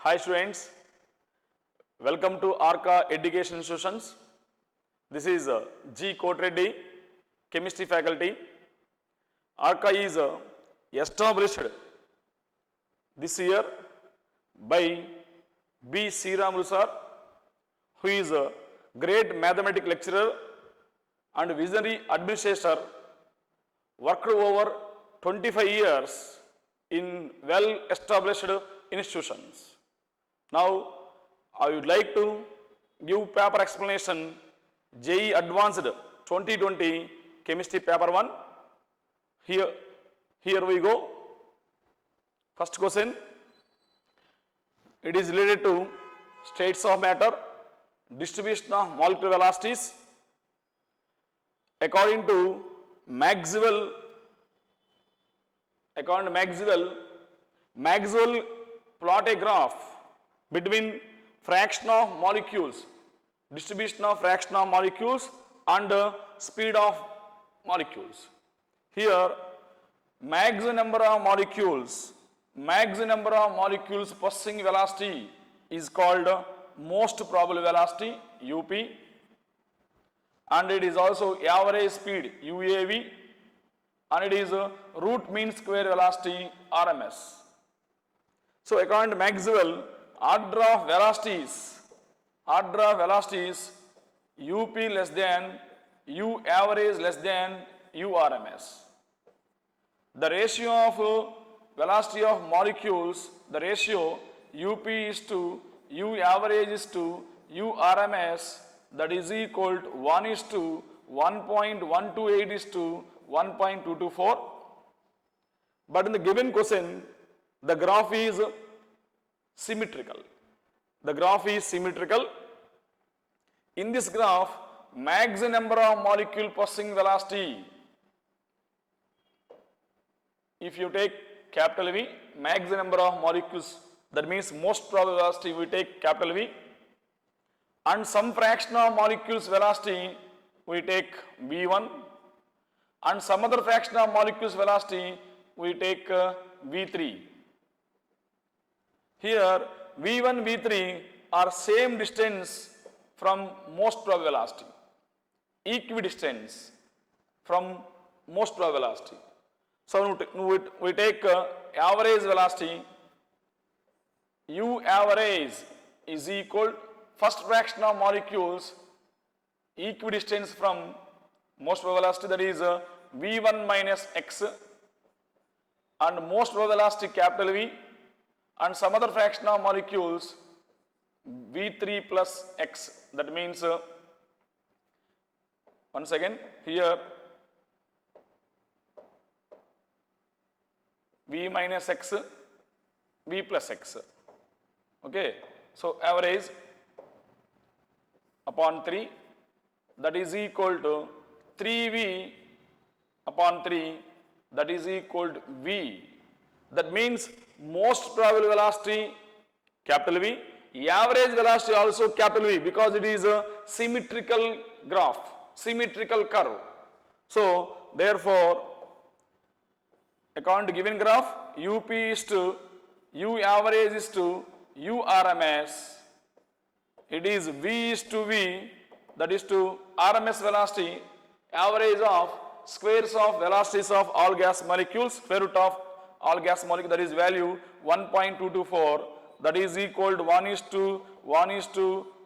Hi students, welcome to Arca Education Institutions. This is G. Kotreddy, Chemistry faculty. Arca is established this year by B. C. Ramulu sir, who is a great mathematics lecturer and visionary administrator, worked over 25 years in well-established institutions. Now, I would like to give paper explanation JEE Advanced 2020 Chemistry Paper 1. Here we go. First question. It is related to states of matter, distribution of molecular velocities. According to Maxwell, Maxwell plot a graph between fraction of molecules, distribution of fraction of molecules and speed of molecules. Here, max number of molecules possessing velocity is called most probable velocity UP, and it is also average speed UAV, and it is root mean square velocity RMS. So according to Maxwell, order of velocities UP less than U average less than U RMS. The ratio of velocity of molecules, the ratio UP is to U average is to U RMS, that is equal to 1 is to 1.128 is to 1.224. But in the given question, the graph is symmetrical. In this graph, max number of molecule possessing velocity, if you take capital V, max number of molecules, that means most probable velocity, we take capital V, and some fraction of molecules velocity we take V1, and some other fraction of molecules velocity we take V3. Here V1, V3 are same distance from most probable velocity, equidistance from most probable velocity. So we take average velocity, U average is equal first fraction of molecules equidistance from most probable velocity, that is V1 minus X, and most probable velocity capital V, and some other fraction of molecules V3 plus X. That means once again here V minus X, V plus X. Okay, so average upon 3, that is equal to 3V upon 3, that is equal to V. That means most probable velocity capital V, average velocity also capital V, because it is a symmetrical graph, symmetrical curve. So therefore, according to given graph, UP is to U average is to U RMS, it is V is to V, that is to RMS velocity, average of squares of velocities of all gas molecules, square root of all gas molecules, that is value 1.224, that is equal to 1 is to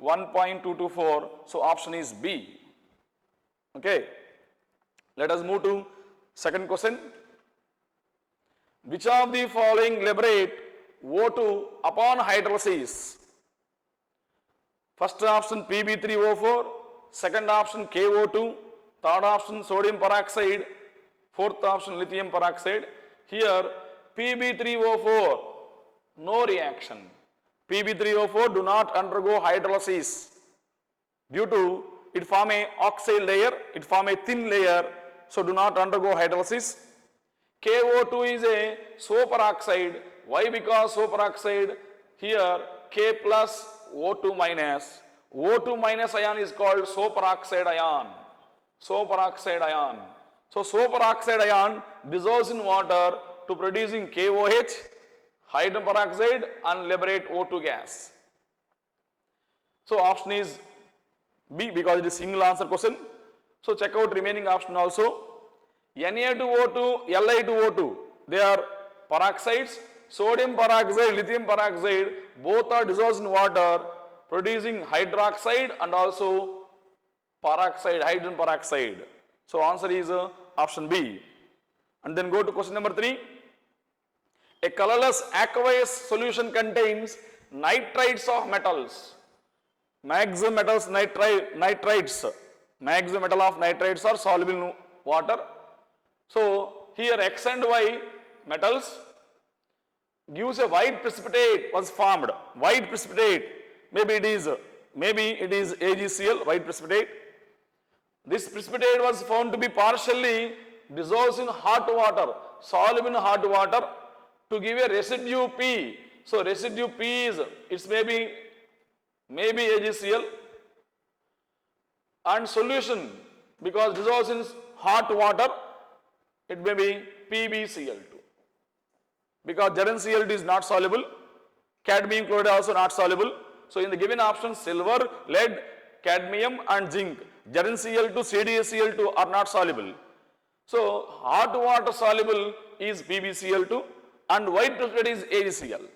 1.224. So option is B. Okay. Let us move to second question. Which of the following liberate O2 upon hydrolysis? First option Pb3O4, second option KO2, third option sodium peroxide, fourth option lithium peroxide. Here Pb3O4, no reaction. Pb3O4 do not undergo hydrolysis due to it form a oxide layer, it form a thin layer, so do not undergo hydrolysis. KO2 is a superoxide. Why? Because superoxide, here K plus O2 minus. O2 minus ion is called superoxide ion. Superoxide ion. So superoxide ion dissolves in water to producing KOH, hydrogen peroxide and liberate O2 gas. So option is B because it is single answer question. So check out remaining option also. Na2O2, Li2O2, they are peroxides. Sodium peroxide, lithium peroxide, both are dissolved in water, producing hydroxide and also peroxide, hydrogen peroxide. So answer is option B. And then go to question number 3. A colorless aqueous solution contains nitrites of metals. Maximum metals nitrites. Maximum metal of nitrites are soluble in water. So here X and Y metals gives a white precipitate was formed. White precipitate, maybe it is AgCl, white precipitate. This precipitate was found to be partially dissolved in hot water, soluble in hot water, to give a residue P. So residue P is, it's maybe AgCl, and solution, because dissolves in hot water, it may be PbCl2. Because ZnCl2 is not soluble, cadmium chloride also not soluble. So in the given options, silver, lead, cadmium and zinc, ZnCl2, CdCl2 are not soluble. So hot water soluble is PbCl2 and white precipitate is AgCl.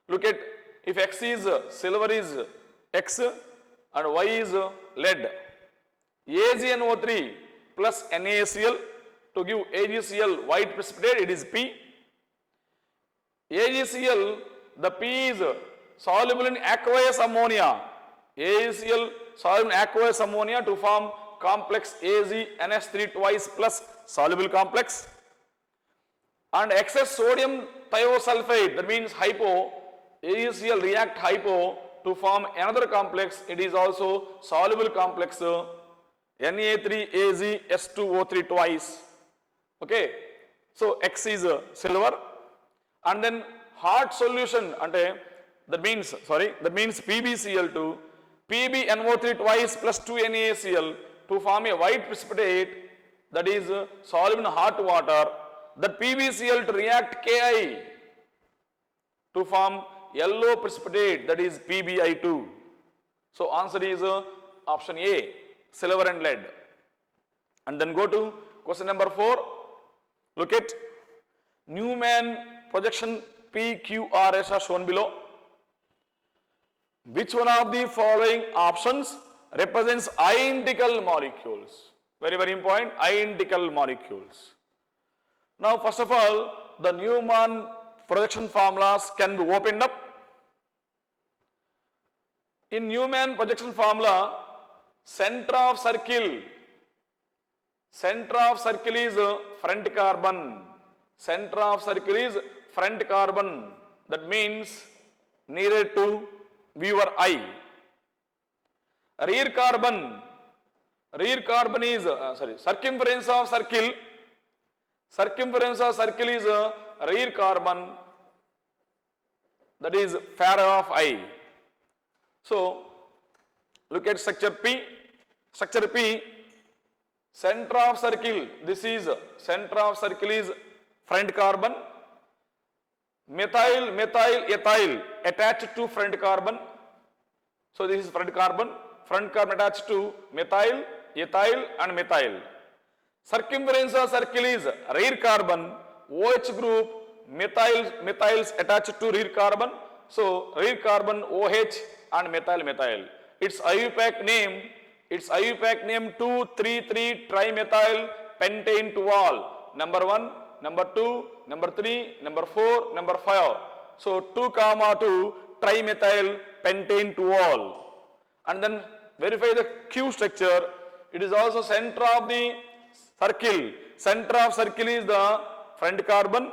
Look at, if X is silver is X and Y is lead, AgNO3 plus NaCl to give AgCl white precipitate, it is P. AgCl, the P is soluble in aqueous ammonia. AgCl soluble in aqueous ammonia to form complex AgNH3 twice plus soluble complex. And excess sodium thiosulfate, that means hypo, AgCl react hypo to form another complex, it is also soluble complex Na3AgS2O3 twice. Okay, so X is silver. And then hot solution, that means PbCl2, PbNO3 twice plus 2 NaCl to form a white precipitate, that is soluble in hot water. That PbCl to react Ki to form yellow precipitate, that is PbI2. So answer is option A, silver and lead. And then go to question number 4. Look at Newman projection PQRS are shown below. Which one of the following options represents identical molecules? Very, very important, identical molecules. Now, first of all, the Newman projection formulas can be opened up. In Newman projection formula, center of circle is front carbon. Center of circle is front carbon. That means nearer to viewer eye. Rear carbon is circumference of circle. Circumference of circle is rear carbon, that is far of eye. So look at structure P. Structure P, center of circle, this is center of circle is front carbon. Methyl, ethyl attached to front carbon. So this is front carbon attached to methyl, ethyl and methyl. Circumference of circle is rear carbon, OH group, methyls attached to rear carbon. So rear carbon OH and methyl. Its IUPAC name 2,3,3 trimethyl pentane tool. Number 1, number 2, number 3, number 4, number 5. So 2,2 trimethyl pentane tool. And then verify the Q structure. It is also center of the circle. Center of circle is the front carbon.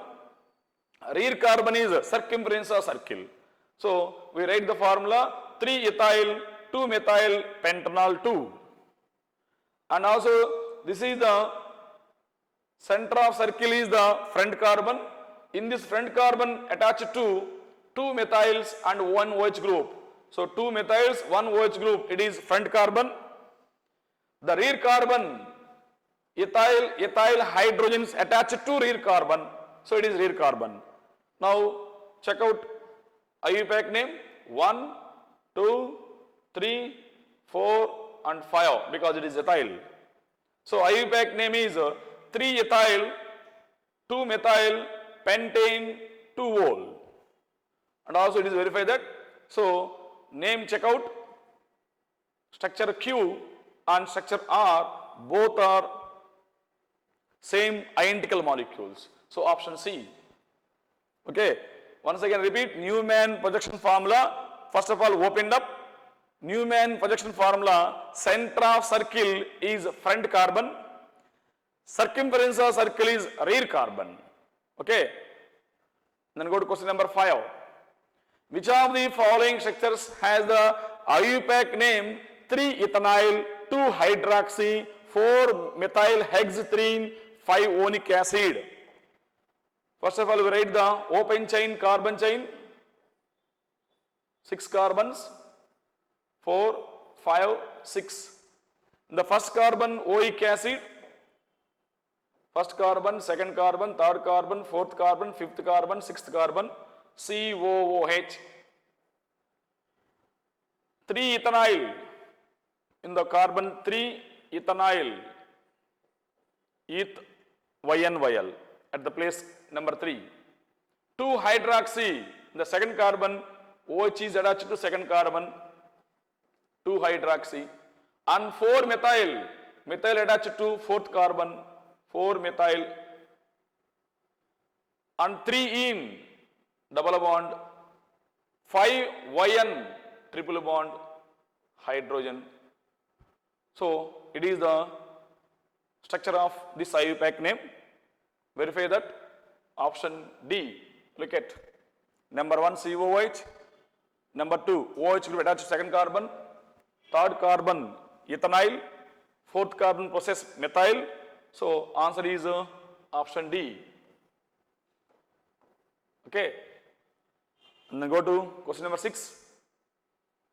Rear carbon is circumference of circle. So we write the formula 3-ethyl 2-methyl pentanol 2. And also this is the center of circle is the front carbon. In this front carbon attached to 2 methyls and 1 OH group. So 2 methyls, 1 OH group, it is front carbon. The rear carbon, ethyl hydrogens attached to rear carbon. So it is rear carbon. Now check out IUPAC name 1, 2, 3, 4 and 5 because it is ethyl. So IUPAC name is 3-ethyl 2-methyl pentane 2-ol, and also it is verified that. So name check out, structure Q and structure R both are same identical molecules. So option C. Okay, once again repeat Newman projection formula. First of all, opened up Newman projection formula. Center of circle is front carbon, circumference of circle is rear carbon. Okay, then go to question number 5. Which of the following structures has the IUPAC name 3-ethanol 2-hydroxy 4-methylhexathreene 5-onic acid? First of all, we write the open chain carbon chain, 6 carbons, 4, 5, 6. The first carbon oic acid, first carbon, second carbon, third carbon, fourth carbon, fifth carbon, sixth carbon, COOH. 3-ethanol in the carbon 3-ethanol, eth YNYL at the place number 3. 2-hydroxy in the second carbon, OH is attached to second carbon, 2-hydroxy, and 4-methyl, methyl attached to fourth carbon, 4-methyl, and 3-ene double bond, 5-YN triple bond hydrogen. So it is the structure of this IUPAC name. Verify that. Option D. Look at number 1 COOH, number 2 OH will attach to second carbon, third carbon ethanol, fourth carbon process methyl. So answer is option D. Okay. And then go to question number 6.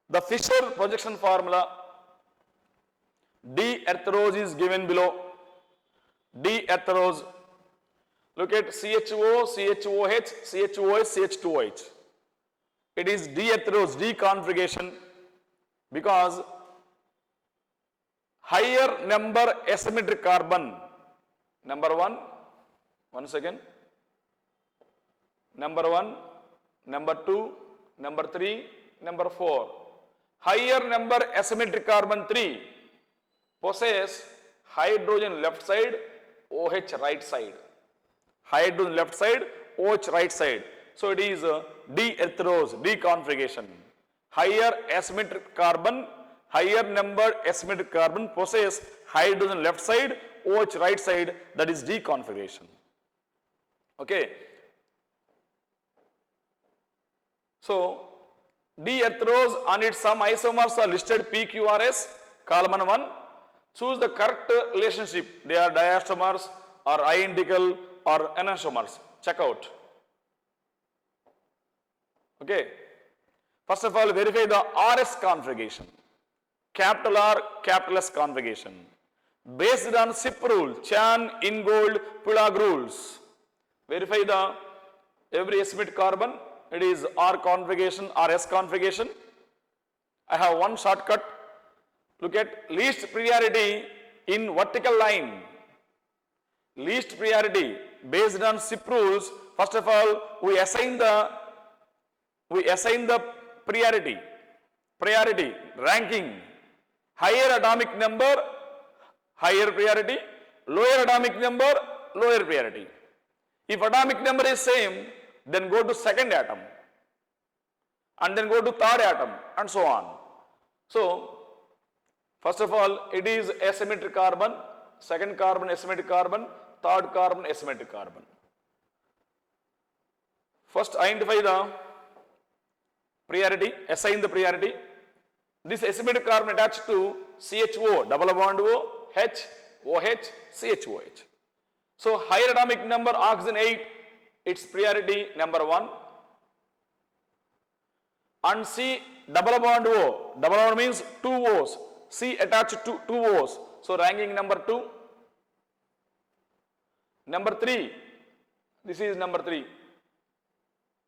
The Fischer projection formula D-etherose is given below. D-etherose. Look at CHO, CHOH, CHOS, CH2OH. It is D-etherose, D configuration, because higher number asymmetric carbon, number 1, once again, number 1, number 2, number 3, number 4. Higher number asymmetric carbon 3 possess hydrogen left side, OH right side. Hydrogen left side, OH right side. So it is D-etherose, D configuration. Higher asymmetric carbon, higher number asymmetric carbon possess hydrogen left side, OH right side, that is D configuration. Okay. So D-etherose and its some isomers are listed PQRS, column 1. Choose the correct relationship. They are diastomers or identical or enantiomers. Check out. Okay. First of all, verify the RS configuration. Capital R, capital S configuration. Based on SIP rule, Chan, Ingold, Pulag rules. Verify the every asymmetric carbon. It is R configuration, RS configuration. I have one shortcut. Look at least priority in vertical line. Least priority based on SIP rules. First of all, we assign the priority ranking. Higher atomic number, higher priority. Lower atomic number, lower priority. If atomic number is same, then go to second atom, and then go to third atom, and so on. So first of all, it is asymmetric carbon, second carbon asymmetric carbon, third carbon asymmetric carbon. First identify the priority, assign the priority. This asymmetric carbon attached to CHO, double bond O, H, OH, CHOH. So higher atomic number oxygen 8, its priority number 1. And C double bond O, double bond means 2 O's, C attached to 2 O's. So ranking number 2. Number 3, this is number 3.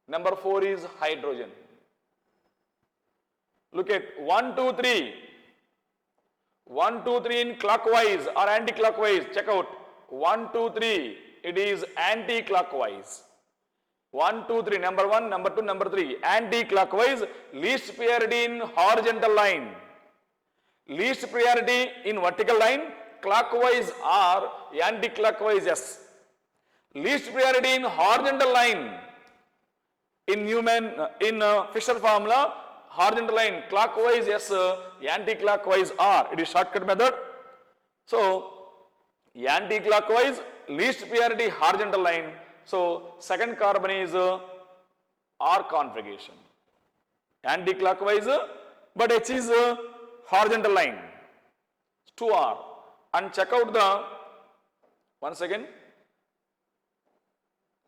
Number 4 is hydrogen. Look at 1, 2, 3. 1, 2, 3 in clockwise or anti-clockwise. Check out. 1, 2, 3. It is anti-clockwise. 1, 2, 3. Number 1, number 2, number 3. Anti-clockwise. Least priority in horizontal line. Least priority in vertical line. Clockwise or anti-clockwise. Yes. Least priority in horizontal line. In Fisher formula, horizontal line clockwise yes, anti-clockwise R. It is shortcut method. So anti-clockwise least priority horizontal line. So second carbon is R configuration. Anti-clockwise, but H is horizontal line. 2R. And check out the once again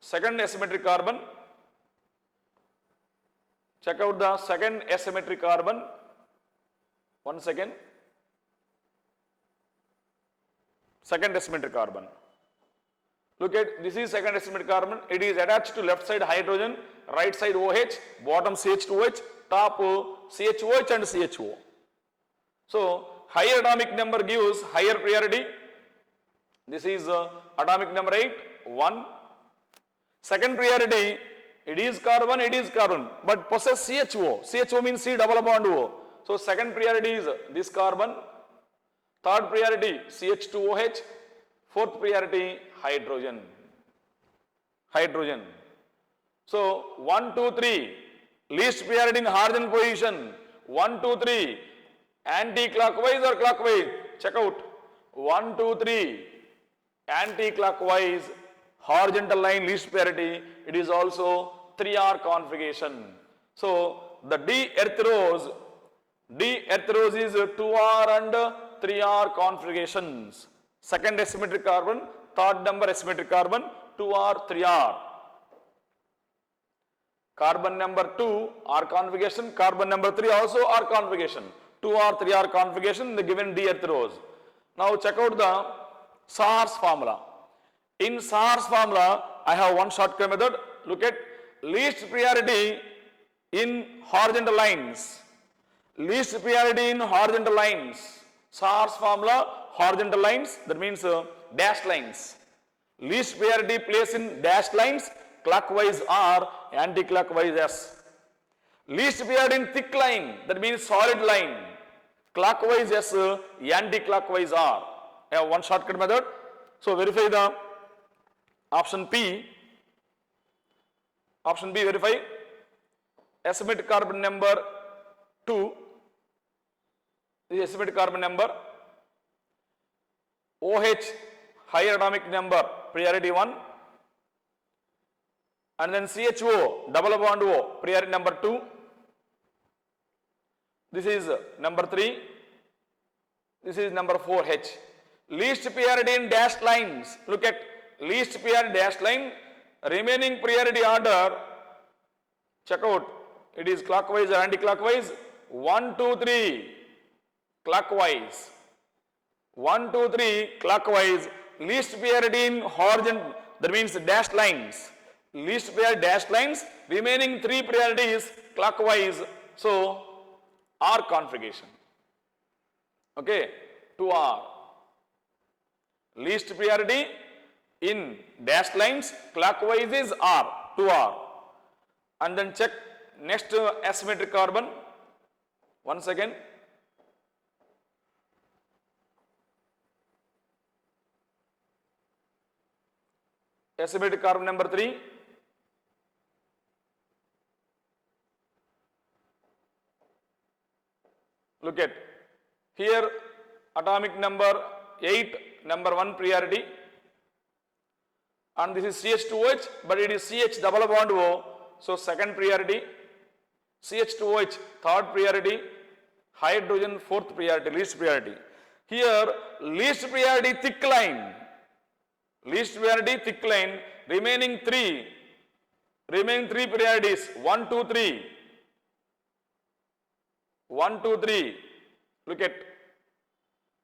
second asymmetric carbon. Check out the second asymmetric carbon. One second. Second asymmetric carbon. Look at this is second asymmetric carbon. It is attached to left side hydrogen, right side OH, bottom CH2OH, top CHOH and CHO. So higher atomic number gives higher priority. This is atomic number 8, 1. Second priority. It is carbon, but possess CHO. CHO means C double bond O. So second priority is this carbon. Third priority CH2OH. Fourth priority hydrogen. Hydrogen. So 1, 2, 3. Least priority in horizontal position. 1, 2, 3. Anti-clockwise or clockwise? Check out. 1, 2, 3. Anti-clockwise. Horizontal line least priority, it is also 3R configuration. So the D earth rose is 2R and 3R configurations. Second asymmetric carbon, third number asymmetric carbon, 2R, 3R. Carbon number 2 R configuration, carbon number 3 also R configuration. 2R, 3R configuration in the given D earth rose. Now check out the SARS formula. In SARS formula, I have one shortcut method. Look at least priority in horizontal lines. Least priority in horizontal lines. SARS formula, horizontal lines, that means dashed lines. Least priority place in dashed lines, clockwise R, anti-clockwise S. Least priority in thick line, that means solid line, clockwise S, anti-clockwise R. I have one shortcut method. So verify the option P. Option B, verify. Asymmetric carbon number 2. This is asymmetric carbon number. OH, higher atomic number, priority 1. And then CHO, double bond O, priority number 2. This is number 3. This is number 4H. Least priority in dashed lines. Look at least priority dashed line. Remaining priority order. Check out. It is clockwise or anti-clockwise. 1, 2, 3. Clockwise. 1, 2, 3. Clockwise. Least priority in horizontal. That means dashed lines. Least priority dashed lines. Remaining 3 priorities clockwise. So R configuration. Okay. 2R. Least priority in dashed lines, clockwise is R, 2R. And then check next asymmetric carbon. Once again. Asymmetric carbon number 3. Look at here atomic number 8, number 1 priority. And this is CH2OH, but it is CH double bond O. So second priority. CH2OH, third priority. Hydrogen, fourth priority, least priority. Here, least priority thick line. Least priority thick line. Remaining 3 priorities. 1, 2, 3. 1, 2, 3. Look at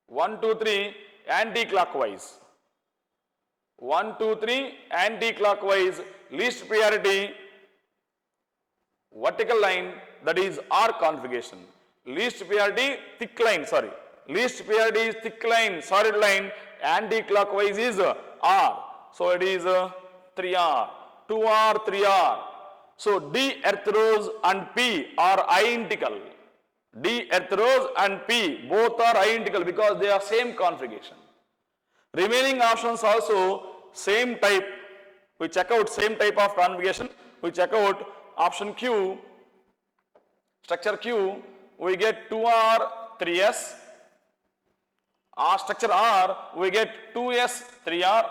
1, 2, 3 anti-clockwise. 1, 2, 3 anti-clockwise, least priority vertical line, that is R configuration. Least priority thick line, sorry. Least priority is thick line, solid line, anti-clockwise is R. So it is 3R, 2R, 3R. So D earth rows and P are identical. D earth rows and P both are identical because they are same configuration. Remaining options also same type. We check out same type of configuration. We check out option Q, structure Q, we get 2R, 3S. Structure R, we get 2S, 3R.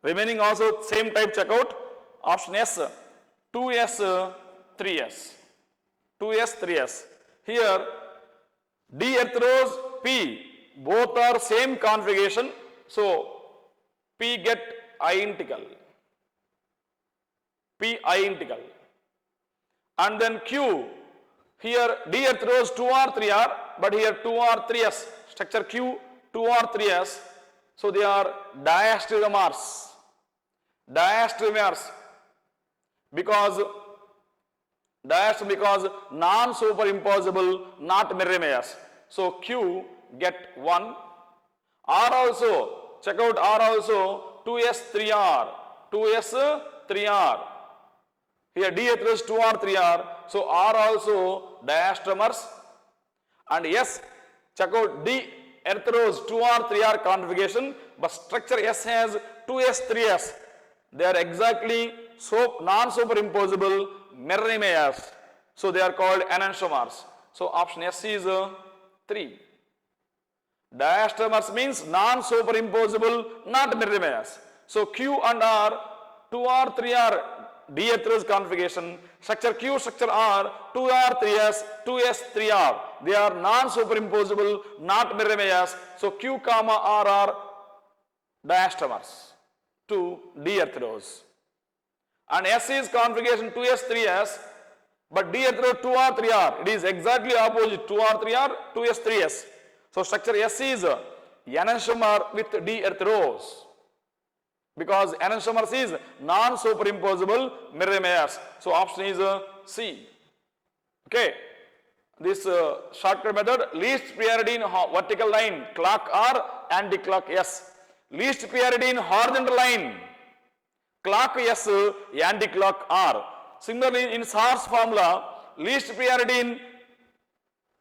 Remaining also same type check out. Option S, 2S, 3S. 2S, 3S. Here, D earth rows, P, both are same configuration. So, P get identical. P identical. And then Q, here D earth rows 2R, 3R, but here 2R, 3S. Structure Q, 2R, 3S. So, they are diastereomers. Diastereomers. Because non-superimposable, not mirror image. So Q get 1. R also, check out R also, 2S, 3R. 2S, 3R. Here D earth rows 2R, 3R. So R also diastereomers. And S, check out D earth rows 2R, 3R configuration, but structure S has 2S, 3S. They are exactly non-superimposable mirror images. So they are called enantiomers. So option S is 3. Diastereomers means non-superimposable, not mirror images. So Q and R, 2R, 3R, D earth rows configuration. Structure Q, structure R, 2R, 3S, 2S, 3R. They are non-superimposable, not mirror images. So Q, R are diastereomers to D earth rows. And S is configuration 2S, 3S, but D earth row 2R, 3R. It is exactly opposite 2R, 3R, 2S, 3S. So structure S is enantiomer with D earth rows. Because enantiomers is non-superimposable mirror images. So option is C. Okay. This shortcut method, least priority in vertical line, clock R, anti-clock S. Least priority in horizontal line, clock S, anti-clock R. Similarly, in SARS formula, least priority in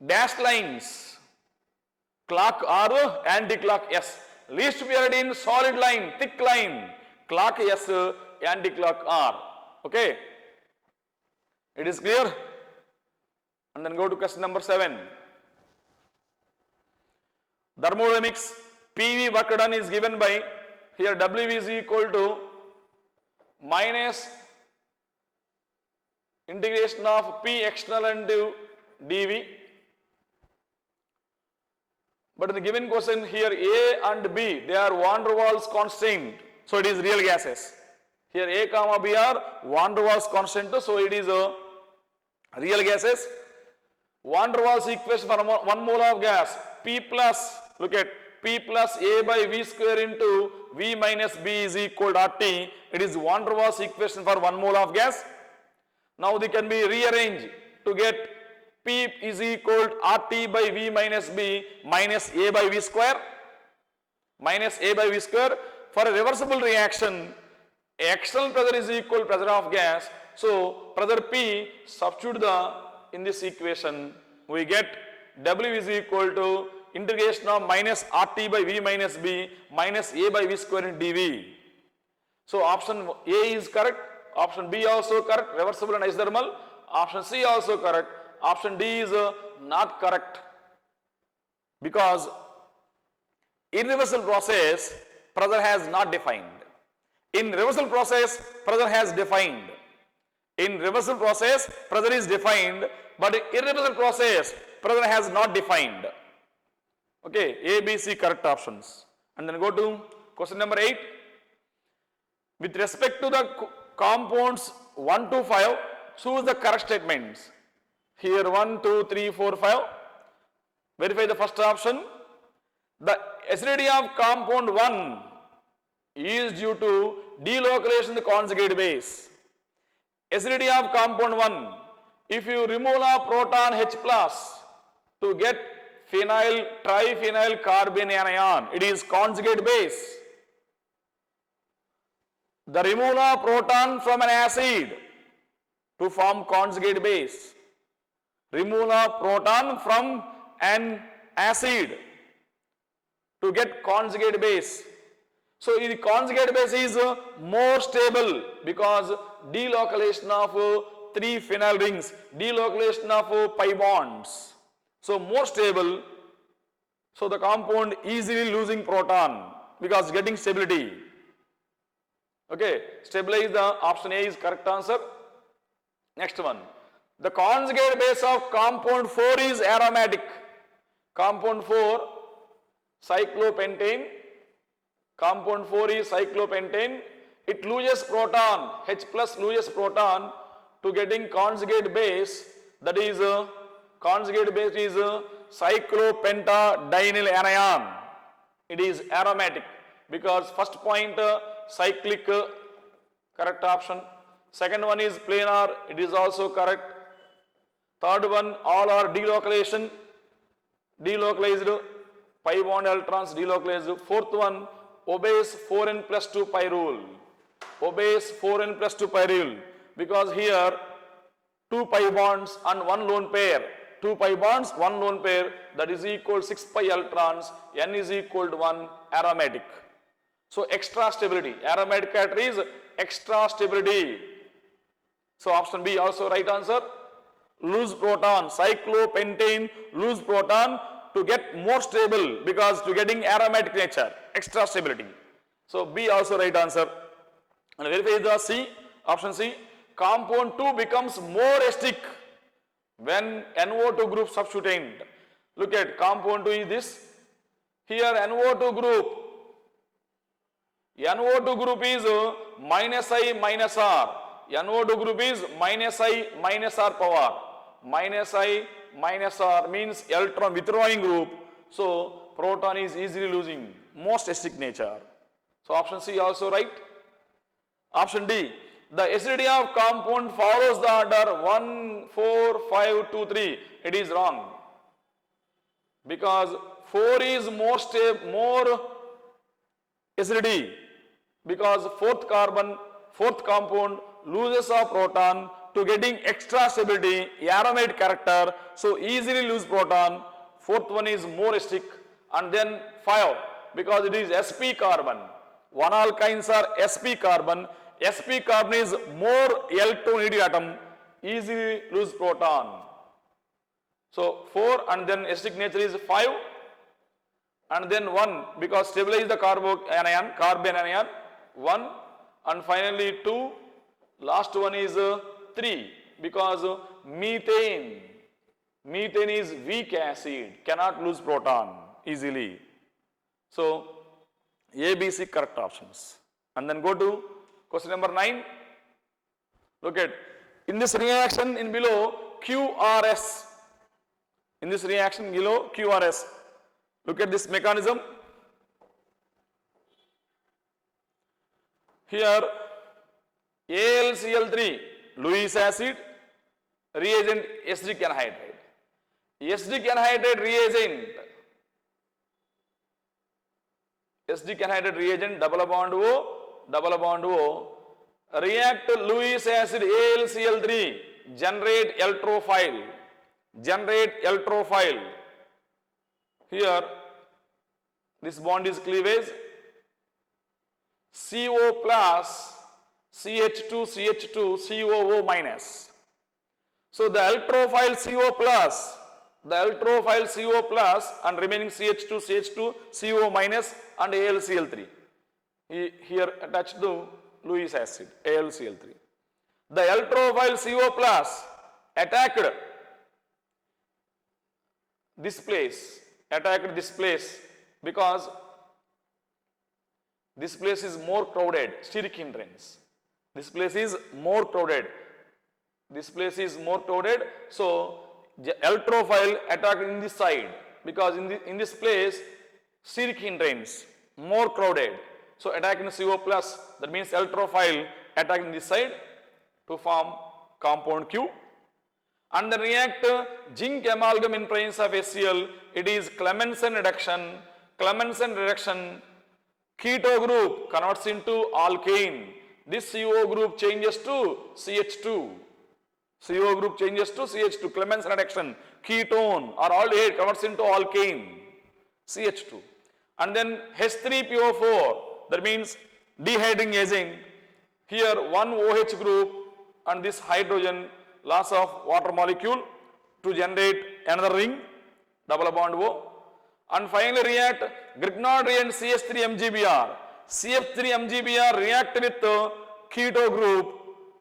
dashed lines, clock R, anti-clock S. Least priority in solid line, thick line, clock S, anti-clock R. Okay. It is clear? And then go to question number 7. Thermodynamics, PV work done is given by, here W is equal to minus integration of P external into dV. But in the given question here A and B, they are van der Waals constant. So it is real gases. Here A comma B are van der Waals constant. So it is real gases. Van der Waals equation for 1 mole of gas, P plus, look at P plus A by V square into V minus B is equal to RT. It is van der Waals equation for 1 mole of gas. Now they can be rearranged to get P is equal to RT by V minus B minus A by V square. Minus A by V square. For a reversible reaction, external pressure is equal to pressure of gas. So pressure P, substitute in this equation, we get W is equal to integration of minus RT by V minus B minus A by V square in dV. So option A is correct, option B also correct, reversible and isothermal. Option C also correct, option D is not correct, because in reversible process pressure has not defined. In reversible process pressure has defined. In reversible process pressure is defined, but in irreversible process pressure has not defined. Okay, A, B, C correct options. And then go to question number 8. With respect to the compounds 1 to 5, choose the correct statements. Here 1, 2, 3, 4, 5. Verify the first option. The acidity of compound 1 is due to delocalization of the conjugate base. Acidity of compound 1. If you remove a proton H plus to get phenyl triphenyl carbene anion, it is conjugate base. The removal of proton from an acid to form conjugate base. Removal of proton from an acid to get conjugate base. So the conjugate base is more stable because delocalization of 3 phenyl rings, delocalization of pi bonds. So more stable, so the compound easily losing proton because getting stability. Okay, stabilize the option A is correct answer. Next one. The conjugate base of compound 4 is aromatic. Compound 4, cyclopentane. Compound 4 is cyclopentane. It loses proton, H plus loses proton to getting conjugate base, that is conjugate base is cyclopentadienyl anion. It is aromatic because first point cyclic, correct option. Second one is planar, it is also correct. Third one, all are delocalization, delocalized, pi bond electrons delocalized. Fourth one, obeys 4n plus 2 pi rule, obeys 4n plus 2 pi rule because here 2 pi bonds and 1 lone pair, 2 pi bonds, 1 lone pair, that is equal 6 pi electrons, n is equal to 1, aromatic. So extra stability, aromatic character is extra stability. So option B also right answer. Lose proton, cyclopentane lose proton to get more stable because to getting aromatic nature, extra stability. So B also right answer. And verify the C, option C. Compound 2 becomes more acidic when NO2 group substituent. Look at compound 2 is this. Here NO2 group is minus I minus R. NO2 group is minus I minus R power. Minus I minus R means electron withdrawing group. So proton is easily losing, most acidic nature. So option C also right. Option D. The acidity of compound follows the order 1, 4, 5, 2, 3. It is wrong. Because 4 is more stable, more acidity. Because fourth compound loses a proton to getting extra stability, aromatic character, so easily lose proton. Fourth one is more acidic. And then 5, because it is sp carbon. One alkynes are sp carbon. Sp carbon is more electronegative atom, easily lose proton. So 4 and then acidic nature is 5 and then 1 because stabilize the carbon anion 1 and finally 2, last one is 3 because methane is weak acid, cannot lose proton easily. So A, B, C correct options. And then go to question number 9. Look at, in this reaction in below QRS, in this reaction below QRS, look at this mechanism. Here AlCl3, Lewis acid, reagent acidic anhydride. Acidic anhydride reagent, double bond O, react Lewis acid AlCl3, generate electrophile. Here this bond is cleavage, CO plus CH2 COO minus. So the electrophile CO plus and remaining CH2 CO minus and AlCl3 here attached to Lewis acid AlCl3. The electrophile CO plus attacked this place because this place is more crowded, steric hindrance. This place is more crowded. So electrophile attacked in this side because in this place steric hindrance, more crowded. So attacking CO plus, that means electrophile attacking this side. to form compound Q. And then react zinc amalgam in presence of HCl, it is Clemmensen reduction. Clemmensen reduction, keto group converts into alkane. This CO group changes to CH2. CO group changes to CH2, Clemmensen reduction, ketone or aldehyde converts into alkane, CH2. And then H3PO4, that means dehydrating agent. Here one OH group and this hydrogen loss of water molecule to generate another ring, double bond O. And finally react Grignard and CH3-MgBr. CH3-MgBr react with keto group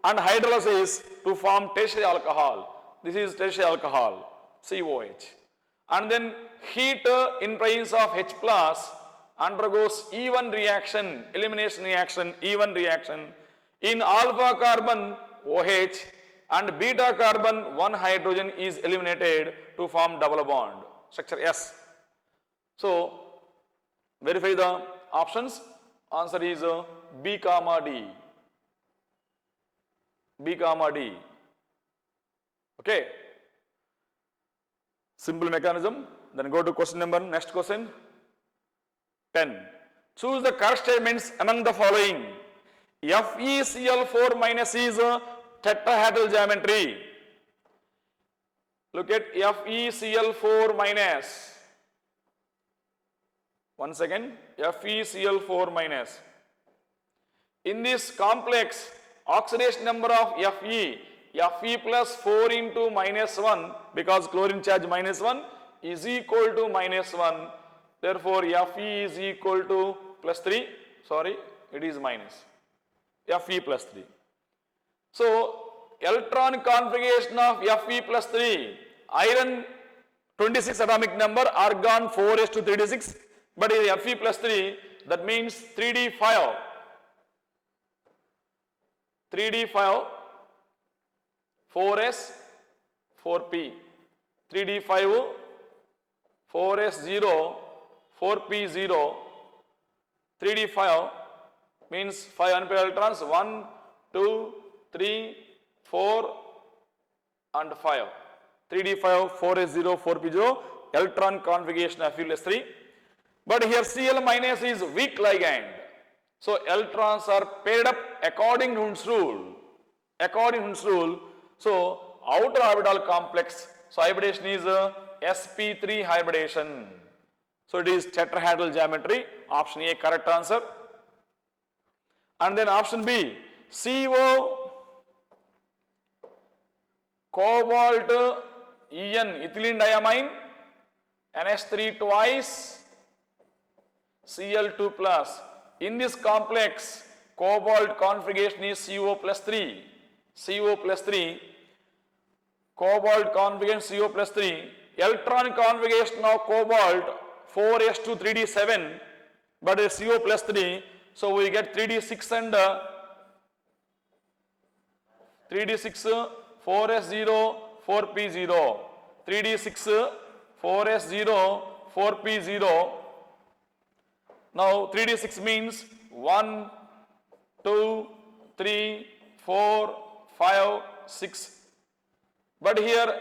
and hydrolysis to form tertiary alcohol. This is tertiary alcohol, COH. And then heat in presence of H plus undergoes E1 reaction, elimination reaction, E1 reaction. In alpha carbon OH and beta carbon one hydrogen is eliminated to form double bond, structure S. So verify the options. Answer is B comma D. B comma D. Okay. Simple mechanism. Then go to question number, next question. 10. Choose the correct statements among the following. FeCl4 minus is tetrahedral geometry. Look at FeCl4 minus. One second. FeCl4 minus. In this complex, oxidation number of Fe plus 4 into minus 1, because chlorine charge minus 1 is equal to minus 1. Therefore, Fe is equal to plus 3. Sorry, it is minus. Fe plus 3. So, electron configuration of Fe plus 3. Iron 26 atomic number, argon 4s2 3d6. But in Fe plus 3, that means 3d5. 3d5, 4s, 4p. 3d5, 4s0, 4p0. 3d5 means 5 unpaired electrons, 1, 2, 3, 4 and 5. 3d5, 4s0, 4p0, electron configuration of Fe plus 3. But here Cl minus is weak ligand. So electrons are paired up according to Hund's rule. According to Hund's rule, so outer orbital complex, so hybridization is sp3 hybridization. So it is tetrahedral geometry. Option A correct answer. And then option B, CO, cobalt, En, ethylene diamine, NH3 twice, Cl2 plus. In this complex, cobalt configuration is CO plus 3. CO plus 3. Cobalt configuration CO plus 3. Electron configuration of cobalt 4s2 3d7, but is CO plus 3. So we get 3d6 and 3d6, 4s0, 4p0. 3d6, 4s0, 4p0. Now 3d6 means 1, 2, 3, 4, 5, 6. But here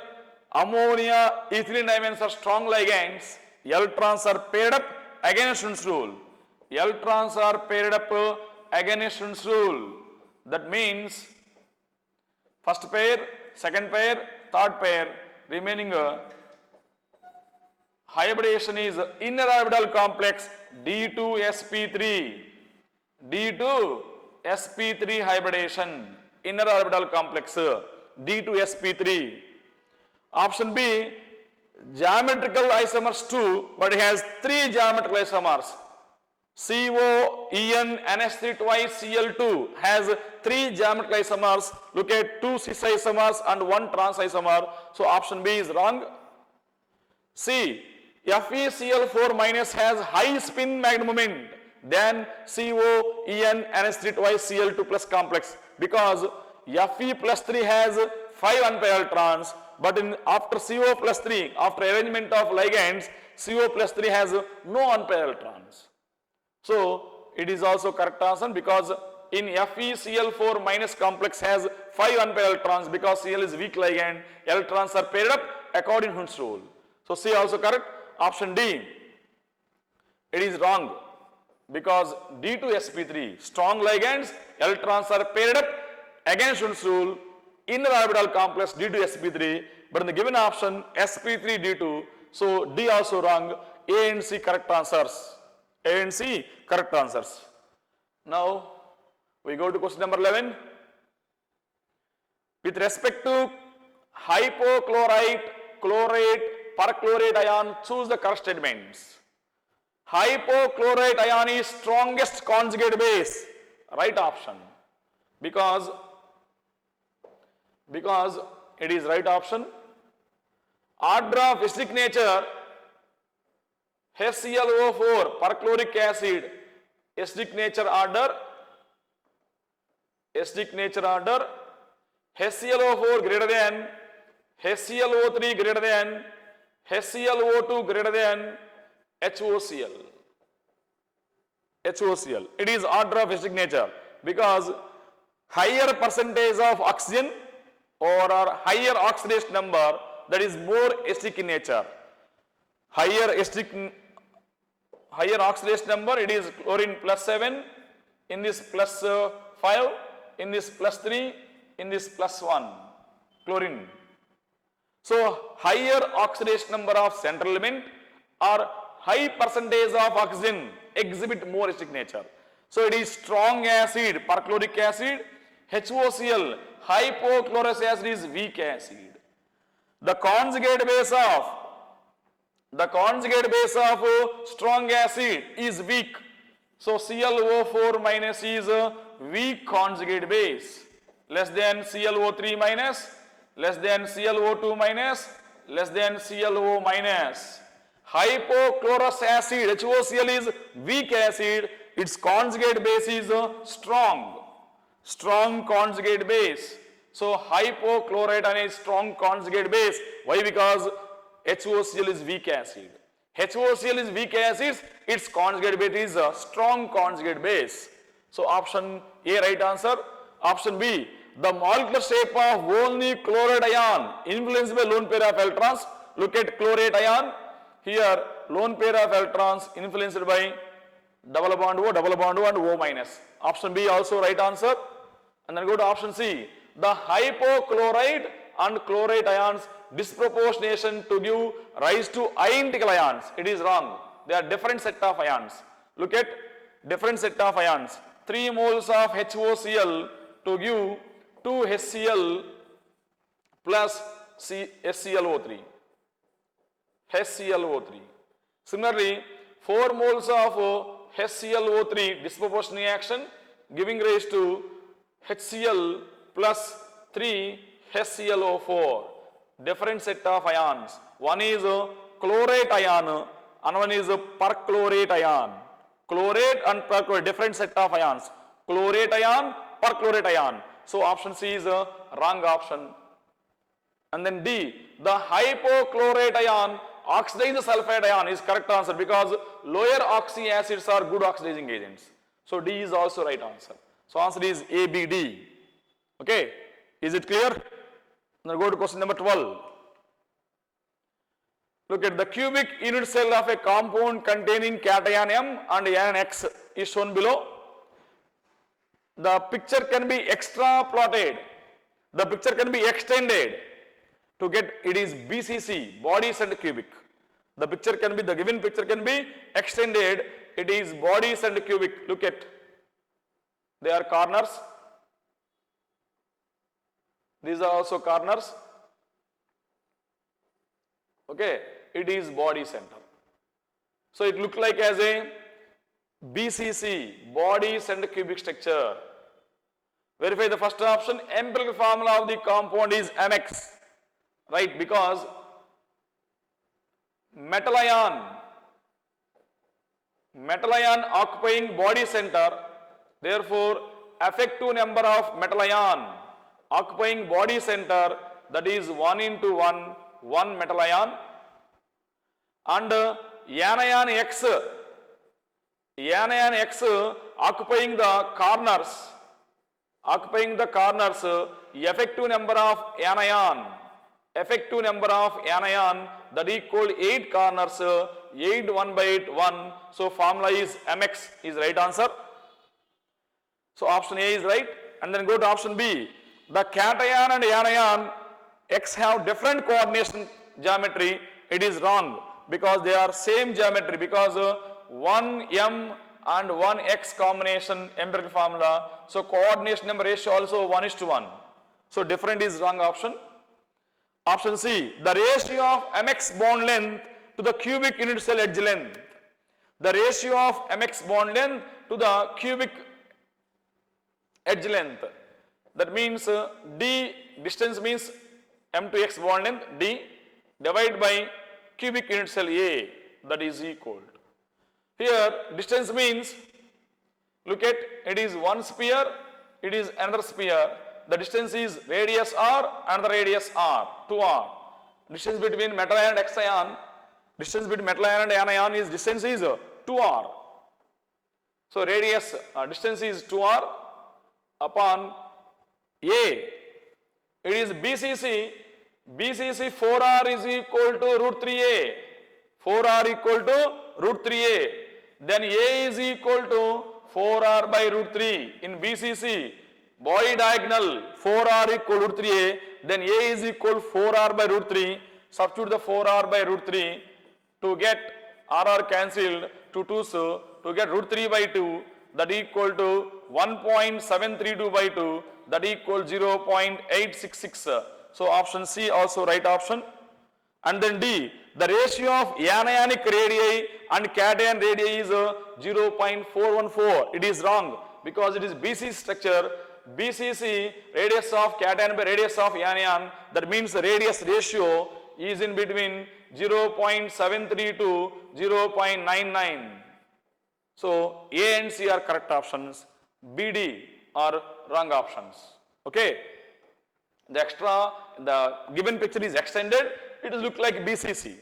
ammonia, ethylene diamonds are strong ligands. Electrons are paired up against Hund's rule. Electrons are paired up against Hund's rule. That means first pair, second pair, third pair, remaining hybridization is inner orbital complex D2sp3. D2sp3 hybridization, inner orbital complex D2sp3. Option B, geometrical isomers 2, but it has 3 geometrical isomers. CO, En, NH3 twice, Cl2 has 3 geometrical isomers. Look at 2 cis isomers and 1 trans isomer. So option B is wrong. C, FeCl4 minus has high spin magnetic moment than CO, En, NH3 twice, Cl2 plus complex, because Fe plus 3 has 5 unpaired electrons, but after CO plus 3, after arrangement of ligands, CO plus 3 has no unpaired electrons. So it is also correct answer, because in FeCl4 minus complex has 5 unpaired electrons because Cl is weak ligand. Electrons are paired up according to Hund's rule. So C also correct. Option D. It is wrong because D2sp3 strong ligands, electrons are paired up against Hund's rule in the orbital complex D2sp3, but in the given option sp3d2, so D also wrong. A and C correct answers. A and C correct answers. Now we go to question number 11. With respect to hypochlorite, chlorate, perchlorate ion, choose the correct statements. Hypochlorite ion is strongest conjugate base. Right option. Because it is right option. Order of acidic nature, HClO4, perchloric acid, acidic nature order, HClO4 greater than, HClO3 greater than, HClO2 greater than, HOCl. It is order of acidic nature because higher percentage of oxygen or higher oxidation number, that is more acidic in nature. Higher oxidation number, it is chlorine +7, in this +5, in this +3, in this +1, chlorine. So higher oxidation number of central element or high percentage of oxygen exhibit more acidic nature. So it is strong acid, perchloric acid. HOCl, hypochlorous acid, is weak acid. The conjugate base of strong acid is weak. So ClO4 minus is a weak conjugate base. Less than ClO3 minus, less than ClO2 minus, less than ClO minus. Hypochlorous acid, HOCl, is weak acid. Its conjugate base is strong. Strong conjugate base. So hypochlorite ion is strong conjugate base. Why? Because HOCl is weak acid. HOCl is weak acid, its conjugate base is a strong conjugate base. So option A right answer. Option B, the molecular shape of only chloride ion influenced by lone pair of electrons. Look at chlorate ion. Here lone pair of electrons influenced by double bond O and O minus. Option B also right answer. And then go to option C. The hypochlorite and chlorate ions disproportionation to give rise to identical ions. It is wrong. They are different set of ions. Look at different set of ions. 3 moles of HOCl to give 2 HCl plus HClO3. Similarly, 4 moles of HClO3 disproportionate action giving rise to HCl plus 3 HClO4. Different set of ions. One is chlorate ion, and one is perchlorate ion. Chlorate and perchlorate, different set of ions. Chlorate ion, perchlorate ion. So option C is a wrong option. And then D, the hypochlorite ion oxidize the sulfide ion is correct answer because lower oxy acids are good oxidizing agents. So D is also right answer. So answer is A, B, D. Okay, is it clear? Now go to question number 12. Look at the cubic unit cell of a compound containing cation M and anion X is shown below. The picture can be extrapolated. The picture can be extended to get it is BCC, bodies and cubic. The picture can be, the given picture can be extended. It is bodies and cubic. Look at, they are corners. These are also corners. Okay, it is body center. So it looks like as a BCC, bodies and cubic structure. Verify the first option. Empirical formula of the compound is MX, right? Because metal ion occupying body center, therefore effective number of metal ion occupying body center, that is 1 into 1, 1 metal ion, and anion X occupying the corners, occupying the corners, effective number of anion, that equal 8 corners, 8 1 by 8 1. So formula is mx is right answer. So option A is right, and then go to option B. The cation and anion x have different coordination geometry. It is wrong because they are same geometry, because 1m and 1x combination empirical formula. So coordination number ratio also 1:1. So different is wrong option. Option C, the ratio of mx bond length to the cubic unit cell edge length. The ratio of mx bond length to the cubic edge length. That means d distance means m to x bond length, d divided by cubic unit cell A, that is equal. Here distance means, look at, it is one sphere, it is another sphere. The distance is radius r, another radius r, 2r. Distance between metal ion and X ion, distance between metal ion and anion is, distance is 2r. So radius distance is 2r upon A. It is BCC, 4r is equal to root 3a, 4r equal to root 3a. Then A is equal to 4r by root 3 in BCC. Body diagonal 4r equal root 3a, then A is equal 4r by root 3. Substitute the 4r by root 3 to get rr cancelled to 2, so to get root 3 by 2, that equal to 1.732 by 2, that equal 0.866. So option C also right option. And then D, the ratio of anionic radii and cation radii is 0.414. It is wrong because it is BC structure. BCC, radius of cation by radius of anion, that means the radius ratio is in between 0.73 to 0.99. So A and C are correct options, B, D are wrong options. Okay. The given picture is extended, it will look like BCC.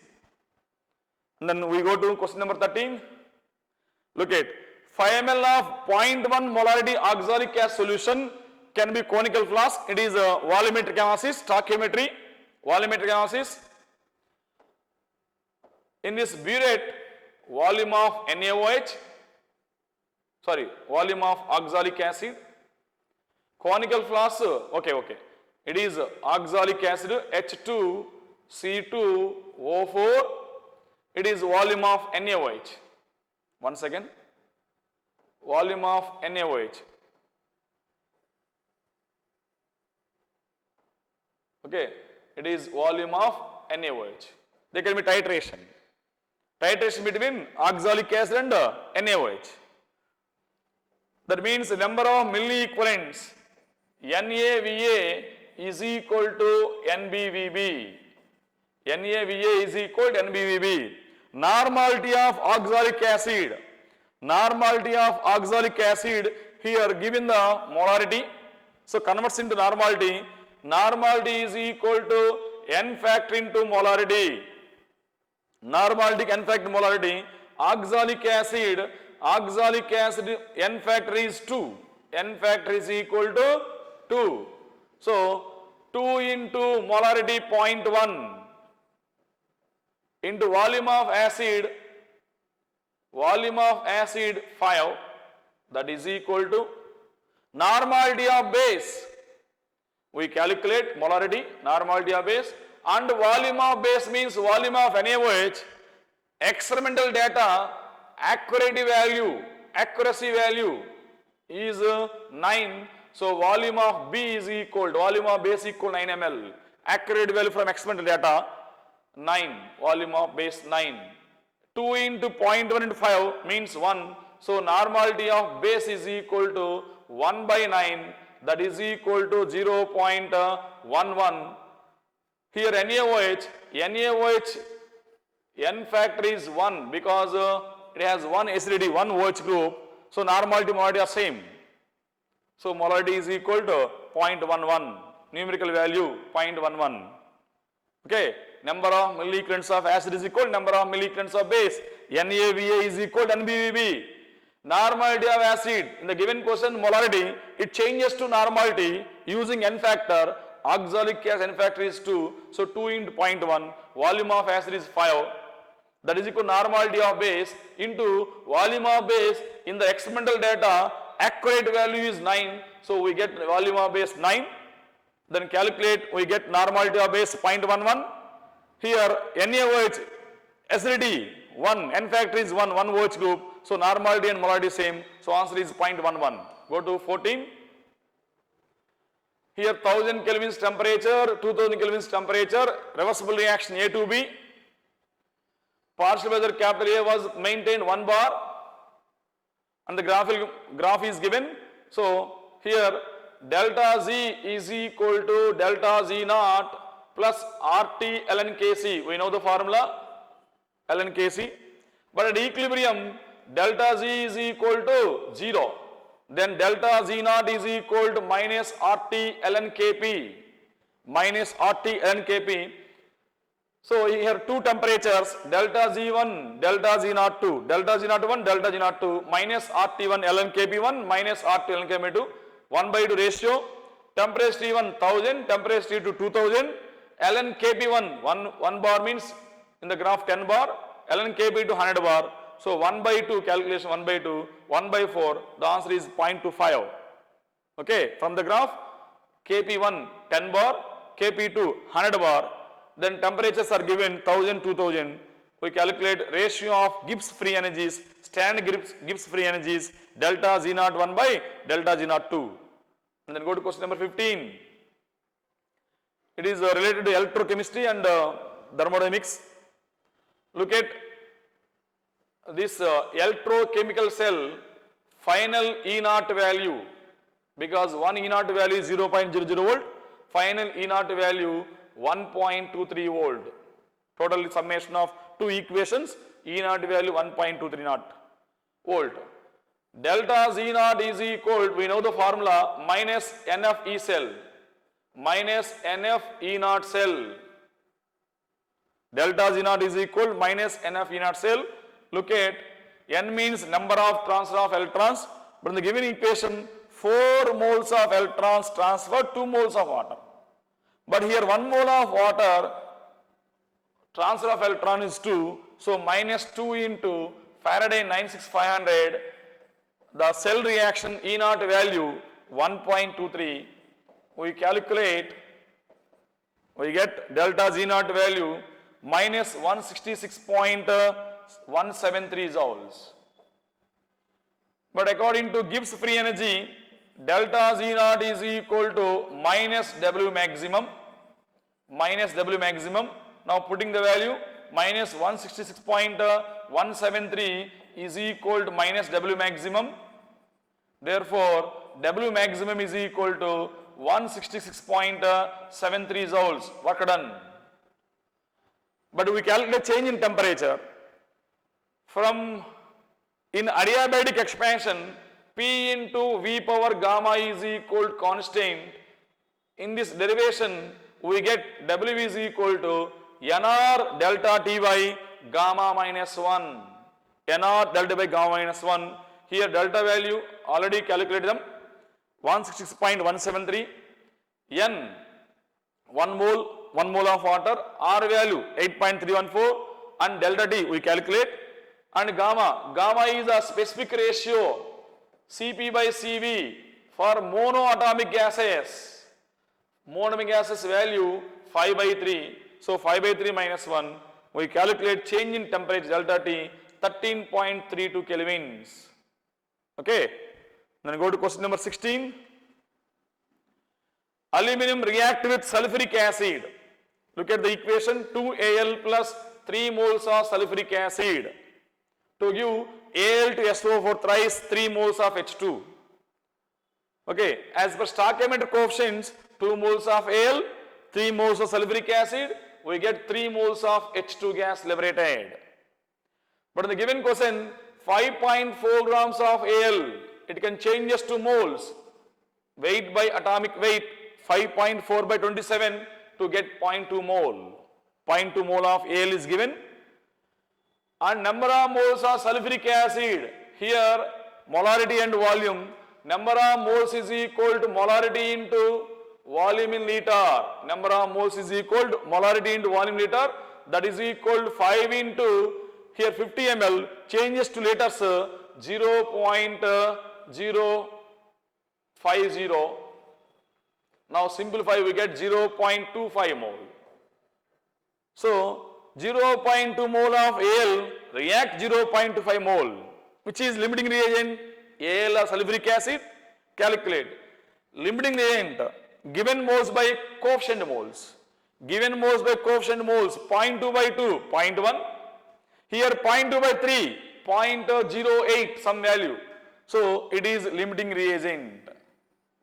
And then we go to question number 13. Look at 5 ml of 0.1 molarity oxalic acid solution can be conical flask. It is a volumetric analysis, stoichiometry, volumetric analysis. In this burette, volume of NaOH, volume of oxalic acid, conical flask, okay. It is oxalic acid H2C2O4. It is volume of NaOH. One second. Volume of NaOH. Okay. It is volume of NaOH. There can be titration. Titration between oxalic acid and NaOH. That means the number of milli equivalents NaVa is equal to NbVb. NaVa is equal to NbVb. Normality of oxalic acid. Normality of oxalic acid here given the molarity. So converts into normality. Normality is equal to n factor into molarity. Normality n factor molarity. Oxalic acid n factor is 2. N factor is equal to 2. So 2 into molarity 0.1 into volume of acid 5, that is equal to normality of base. We calculate molarity, normality of base, and volume of base means volume of NaOH. Experimental data, accuracy value is 9. So volume of B is equal to volume of base equal 9 ml. Accurate value from experimental data 9. Volume of base 9. 2 into 0.1 into 5 means 1. So normality of base is equal to 1 by 9. That is equal to 0.11. Here NaOH n factor is 1 because it has one acidity, one OH group. So normality molarity are same. So molarity is equal to 0.11. Numerical value 0.11. Okay. Number of milliequivalents of acid is equal to number of milliequivalents of base. NaVa is equal to NbVb. Normality of acid, in the given question molarity, it changes to normality using n factor. Oxalic acid n factor is 2, so 2 into 0.1, volume of acid is 5. That is equal to normality of base into volume of base. In the experimental data, accurate value is 9, so we get volume of base 9. Then calculate, we get normality of base 0.11. Here NaOH acidity 1, n factor is 1, 1 OH group, so normality and molarity same, so answer is 0.11. Go to 14. Here 1000 kelvins temperature, 2000 kelvins temperature, reversible reaction A to B. Partial pressure capital A was maintained 1 bar and the graph is given. So here delta Z is equal to delta Z naught plus RT ln Kc. We know the formula ln Kc. But at equilibrium delta Z is equal to 0. Then delta Z naught is equal to minus RT ln Kp. Minus RT ln Kp. So here two temperatures, delta Z1, delta Z naught 2, delta Z naught 1, delta Z naught 2, minus RT1 ln Kp1, minus RT ln Kp2, 1/2 ratio. Temperature T1 1000, temperature T2 2000, ln Kp1 1 bar means in the graph 10 bar, ln Kp2 100 bar. So 1/2 calculation 1/2, 1/4, the answer is 0.25. Okay, from the graph Kp1 10 bar, Kp2 100 bar. Then temperatures are given 1000, 2000. We calculate ratio of Gibbs free energies, standard Gibbs free energies, delta Z naught 1 by delta Z naught 2. And then go to question number 15. It is related to electrochemistry and thermodynamics. Look at this electrochemical cell final E naught value, because one E naught value is 0.00 volt, final E naught value 1.23 volt. Total summation of two equations, E naught value 1.23 volt. Delta Z naught is equal, we know the formula, minus NF E cell, minus NF E naught cell. Delta Z naught is equal minus NF E naught cell. Look at N means number of transfer of electrons, but in the given equation 4 moles of electrons transfer 2 moles of water. But here 1 mole of water transfer of electron is 2, so minus 2 into Faraday 96500, the cell reaction E naught value 1.23, we calculate, we get delta Z naught value minus 166.173 joules. But according to Gibbs free energy, delta Z naught is equal to minus W maximum, minus W maximum. Now putting the value, minus 166.173 is equal to minus W maximum. Therefore, W maximum is equal to 166.73 joules. Work done. But we calculate change in temperature. From in adiabatic expansion, P into V power gamma is equal to constant. In this derivation, we get W is equal to NR delta T by gamma minus 1. NR delta by gamma minus 1. Here delta value already calculated them, 166.173. N 1 mole of water, R value 8.314, and delta T we calculate, and gamma is a specific ratio Cp by Cv for monoatomic gases. Monoatomic gases value 5/3, so 5/3 minus 1, we calculate change in temperature delta T 13.32 kelvins. Okay, then go to question number 16. Aluminum react with sulfuric acid. Look at the equation, 2Al plus 3 moles of sulfuric acid to give Al to SO4 thrice 3 moles of H2. Okay, as per Stoichiometric coefficients, 2 moles of Al, 3 moles of sulfuric acid, we get 3 moles of H2 gas liberated. But in the given question, 5.4 grams of Al, it can change us to moles, weight by atomic weight, 5.4 by 27 to get 0.2 mole. 0.2 mole of Al is given. And number of moles of sulfuric acid, here molarity and volume. Number of moles is equal to molarity into volume in liter. Number of moles is equal to molarity into volume liter. That is equal to 5 into here 50 ml changes to liters 0.050. Now simplify, we get 0.25 mole. So 0.2 mole of Al react 0.25 mole. Which is limiting reagent? Al or sulfuric acid? Calculate. Limiting reagent given moles by coefficient moles. Given moles by coefficient moles 0.2 by 2, 0.1. Here 0.2 by 3, 0.08 some value. So it is limiting reagent.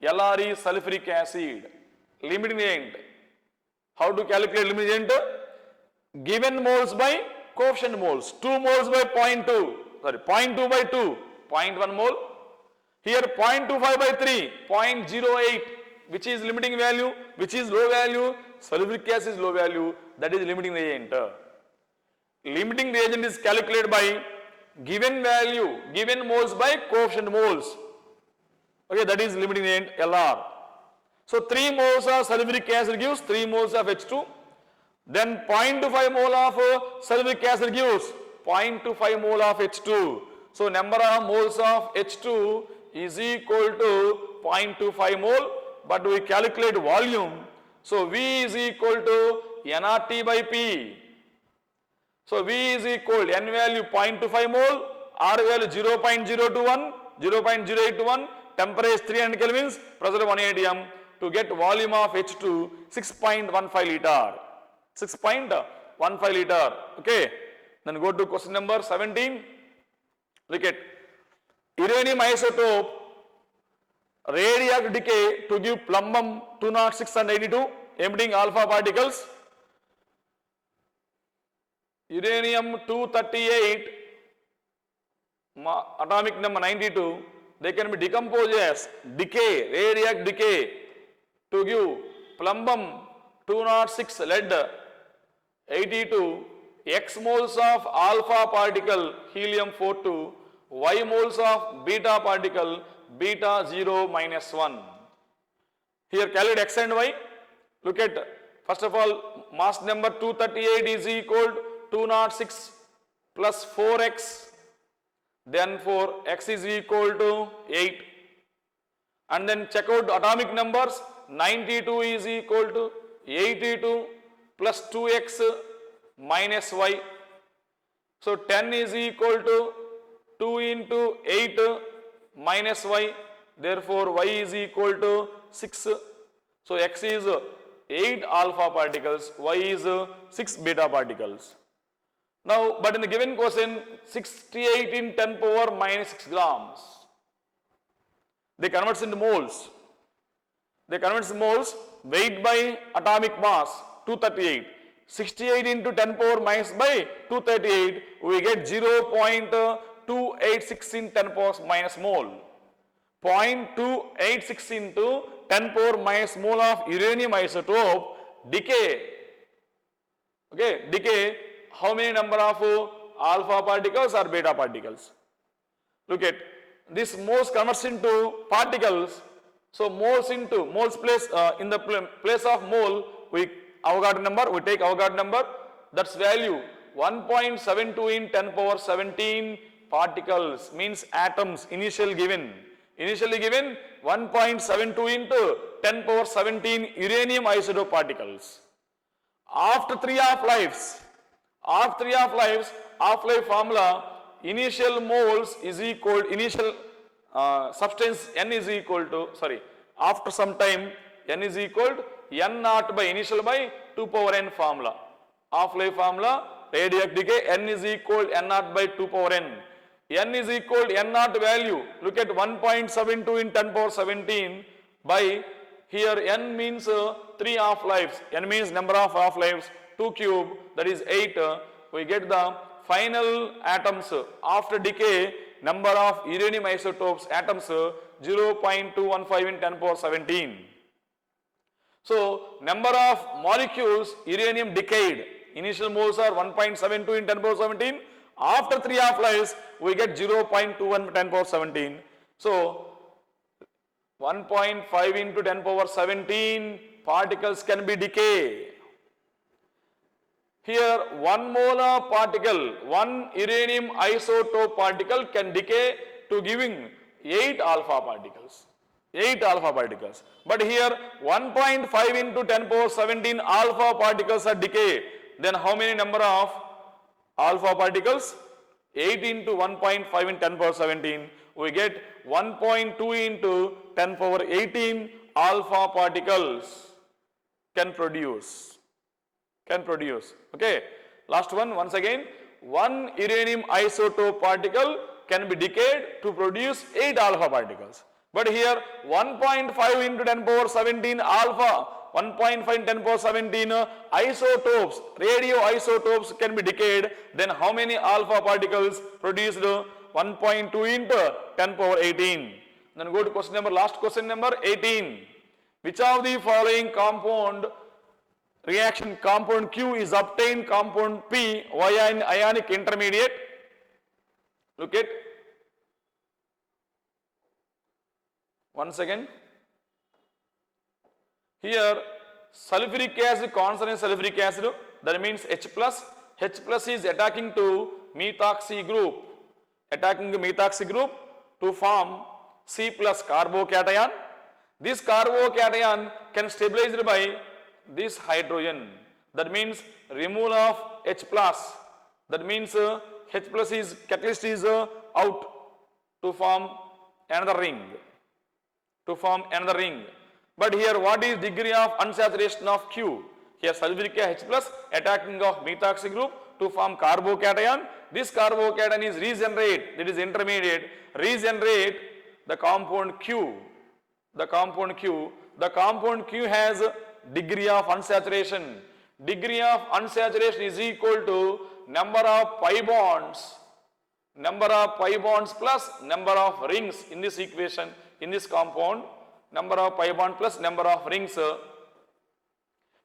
Lr is sulfuric acid. Limiting reagent. How to calculate limiting reagent? Given moles by coefficient moles. 2 moles by 0.2. Sorry, 0.2 by 2, 0.1 mole. Here 0.25 by 3, 0.08. Which is limiting value? Which is low value? Sulfuric acid is low value. That is limiting reagent. Limiting reagent is calculated by given value, given moles by coefficient moles. Okay, that is limiting reagent Lr. So 3 moles of sulfuric acid gives 3 moles of H2. Then 0.25 mole of sulfuric acid gives 0.25 mole of H2. So number of moles of H2 is equal to 0.25 mole, but we calculate volume. So V is equal to nRT by P. So V is equal to N value 0.25 mole, R value 0.021, 0.0821, temperature 300 kelvins, pressure 1 atm. To get volume of H2 6.15 liter. 6.15 liter. Okay. Then go to question number 17. Look at uranium isotope radioactive decay to give plumbum 206 and 82 emitting alpha particles. Uranium 238 atomic number 92, they can be decomposed as decay, radioactive decay to give plumbum 206 lead 82 X moles of alpha particle helium 42, Y moles of beta particle beta 0 minus 1. Here calculate X and Y. Look at first of all mass number 238 is equal to 206 plus 4x, then for X is equal to 8. And then check out atomic numbers. 92 is equal to 82 plus 2x minus y. So 10 is equal to 2 into 8 minus y. Therefore y is equal to 6. So X is 8 alpha particles, Y is 6 beta particles. Now, but in the given question, 68 in 10 power minus 6 grams. They convert into moles. They convert moles, weight by atomic mass, 238. 68 into 10 power minus by 238, we get 0.286 in 10 power minus mole. 0.286 into 10 power minus mole of uranium isotope decay. Okay, decay, how many number of alpha particles or beta particles? Look at this moles converts into particles. So moles into moles place in the place of mole, we Avogadro number, we take Avogadro number, that's value 1.72 in 10 power 17 particles, means atoms initially given 1.72 into 10 power 17 uranium isotope particles. After 3 half-lives, half-life formula, initial moles is equal, initial substance N is equal to, after some time N is equal to N naught by initial by 2 power N formula. Half-life formula, radioactive decay, N is equal to N naught by 2 power N. N is equal to N naught value, look at 1.72 in 10 power 17 by, here N means 3 half-lives, N means number of half-lives, 2 cube, that is 8. We get the final atoms after decay, number of uranium isotopes atoms 0.215 in 10 power 17. So number of molecules uranium decayed, initial moles are 1.72 in 10 power 17, After 3 half-lives, we get 0.21 10 power 17. So 1.5 into 10 power 17 particles can be decayed. Here 1 molar particle, 1 uranium isotope particle can decay to giving 8 alpha particles. 8 alpha particles. But here 1.5 into 10 power 17 alpha particles are decayed. Then how many number of alpha particles? 8 into 1.5 in 10 power 17. We get 1.2 into 10 power 18 alpha particles can produce. Okay. Last one once again. 1 uranium isotope particle can be decayed to produce 8 alpha particles. But here 1.5 into 10 power 17 alpha, 1.5 in 10 power 17 isotopes, radioisotopes can be decayed. Then how many alpha particles produced? 1.2 into 10 power 18. Then go to question number, last question number 18. Which of the following compound reaction compound Q is obtained compound P via an ionic intermediate? Look at once again. Here sulfuric acid, consonant sulfuric acid, that means H plus. H plus is attacking to methoxy group, to form C plus carbocation. This carbocation can stabilize by this hydrogen. That means removal of H plus. That means H plus is catalyst is out to form another ring. But here what is degree of unsaturation of Q? Here sulfuric H plus attacking of methoxy group to form carbocation. This carbocation is regenerate, that is intermediate, regenerate the compound Q. The compound Q has degree of unsaturation. Degree of unsaturation is equal to number of pi bonds plus number of rings in this equation, in this compound. Number of pi bond plus number of rings.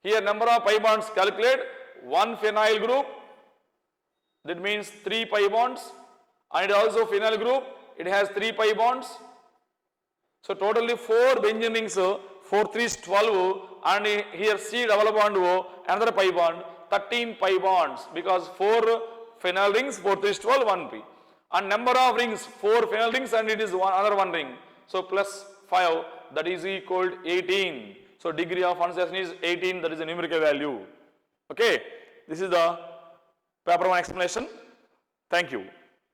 Here number of pi bonds calculate. 1 phenyl group, that means 3 pi bonds, and also phenyl group, it has 3 pi bonds. So totally 4 benzene rings, 4 3 is 12, and here C double bond O, another pi bond, 13 pi bonds, because 4 phenyl rings, 4 3 is 12, 1 pi. And number of rings, 4 phenyl rings, and it is another 1 ring. So plus 5, that is equal to 18. So degree of unsaturation is 18, that is a numerical value. Okay, this is the paper 1 explanation. Thank you.